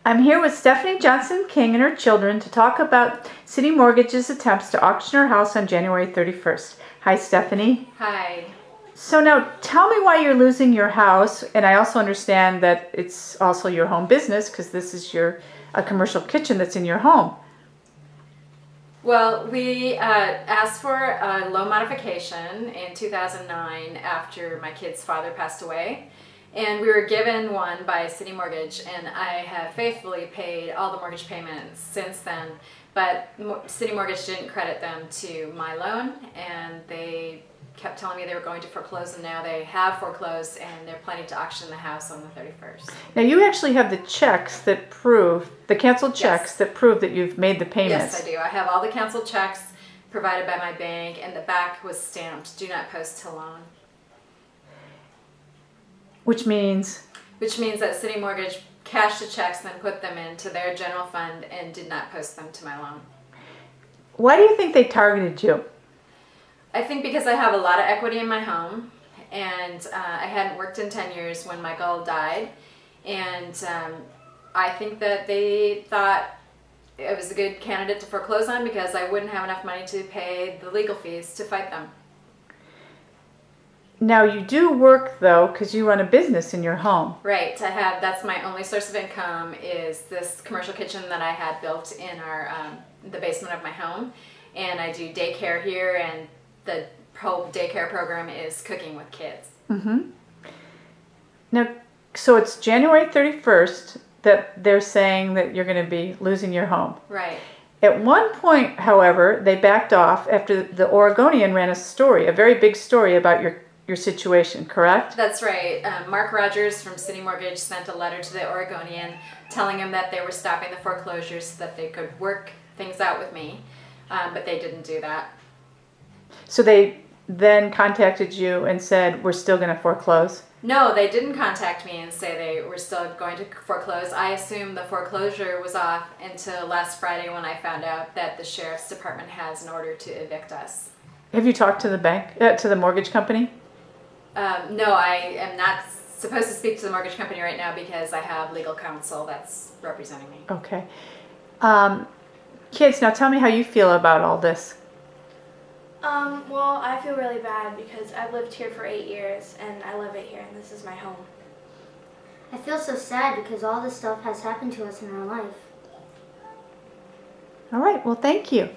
I'm here with Stephanie Johnson King and her children to talk about CitiMortgage's attempts to auction her house on January 31st. Hi, Stephanie. Hi. So now tell me why you're losing your house, and I also understand that it's also your home business because this is a commercial kitchen that's in your home. Well, we asked for a loan modification in 2009 after my kid's father passed away. And we were given one by CitiMortgage, and I have faithfully paid all the mortgage payments since then. But CitiMortgage didn't credit them to my loan, and they kept telling me they were going to foreclose, and now they have foreclosed, and they're planning to auction the house on the 31st. Now you actually have the checks that prove, the canceled checks Yes. that prove that you've made the payments. Yes, I do. I have all the canceled checks provided by my bank, and the back was stamped, "Do not post to loan." Which means? Which means that CitiMortgage cashed the checks, then put them into their general fund and did not post them to my loan. Why do you think they targeted you? I think because I have a lot of equity in my home, and I hadn't worked in 10 years when Michael died, and I think that they thought it was a good candidate to foreclose on because I wouldn't have enough money to pay the legal fees to fight them. Now you do work though, because you run a business in your home. Right, that's my only source of income is this commercial kitchen that I had built in the basement of my home, and I do daycare here, and the whole daycare program is cooking with kids. Mm-hmm. Now, so it's January 31st that they're saying that you're going to be losing your home. Right. At one point, however, they backed off after the Oregonian ran a very big story about your situation, correct? That's right. Mark Rogers from CitiMortgage sent a letter to the Oregonian telling him that they were stopping the foreclosures so that they could work things out with me, but they didn't do that. So they then contacted you and said, we're still going to foreclose? No, they didn't contact me and say they were still going to foreclose. I assumed the foreclosure was off until last Friday when I found out that the sheriff's department has an order to evict us. Have you talked to the bank, to the mortgage company? No, I am not supposed to speak to the mortgage company right now because I have legal counsel that's representing me. Okay. Kids, now tell me how you feel about all this. Well, I feel really bad because I've lived here for 8 years and I love it here and this is my home. I feel so sad because all this stuff has happened to us in our life. All right, well, thank you.